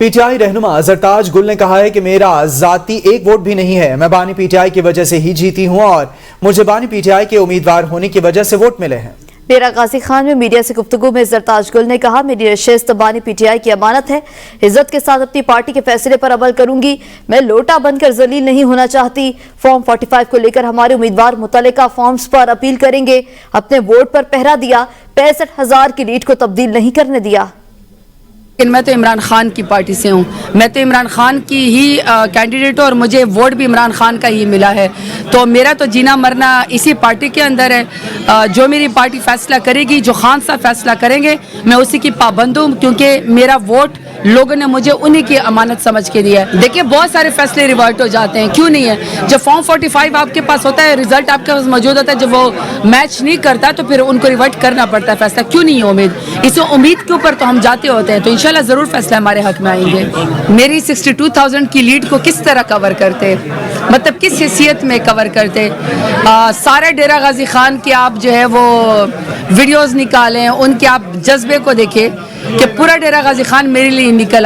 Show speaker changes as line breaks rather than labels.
P T I رہنما زرتاج گل نے کہا ہے کہ میرا ذاتی ایک ووٹ بھی نہیں ہے، میں بانی پی ٹی آئی کی وجہ سے ہی جیتی ہوں اور مجھے بانی پی ٹی آئی کے امیدوار ہونے کی وجہ سے ووٹ ملے ہیں۔
ڈیرہ غازی خان میں میڈیا سے گفتگو میں زرتاج گل نے کہا، میری نشست بانی پی ٹی آئی کی امانت ہے، عزت کے ساتھ اپنی پارٹی کے فیصلے پر عمل کروں گی، میں لوٹا بن کر ذلیل نہیں ہونا چاہتی۔ فارم 45 کو لے کر ہمارے امیدوار متعلقہ فارمز پر اپیل کریں گے، اپنے ووٹ پر پہرا دیا، 65,000 کی لیڈ کو تبدیل نہیں کرنے دیا۔
لیکن میں تو عمران خان کی پارٹی سے ہوں، میں تو عمران خان کی ہی کینڈیڈیٹ ہوں اور مجھے ووٹ بھی عمران خان کا ہی ملا ہے، تو میرا تو جینا مرنا اسی پارٹی کے اندر ہے۔ جو میری پارٹی فیصلہ کرے گی، جو خان صاحب فیصلہ کریں گے، میں اسی کی پابند ہوں، کیونکہ میرا ووٹ لوگوں نے مجھے انہی کی امانت سمجھ کے دیا ہے۔ دیکھیں بہت سارے فیصلے ریورٹ ہو جاتے ہیں، کیوں نہیں ہے؟ جب فارم 45 آپ کے پاس ہوتا ہے، رزلٹ آپ کے پاس موجود ہوتا ہے، جب وہ میچ نہیں کرتا تو پھر ان کو ریورٹ کرنا پڑتا ہے فیصلہ، کیوں نہیں ہے امید؟ اس امید کے اوپر تو ہم جاتے ہوتے ہیں، تو انشاءاللہ ضرور فیصلہ ہمارے حق میں آئیں گے۔ میری 62,000 کی لیڈ کو کس طرح کور کرتے، مطلب کس حیثیت میں کور کرتے؟ سارے ڈیرہ غازی خان کے آپ جو ہے وہ ویڈیوز نکالیں، ان کے آپ جذبے کو دیکھیں کہ پورا ڈیرہ غازی خان میرے لیے نکل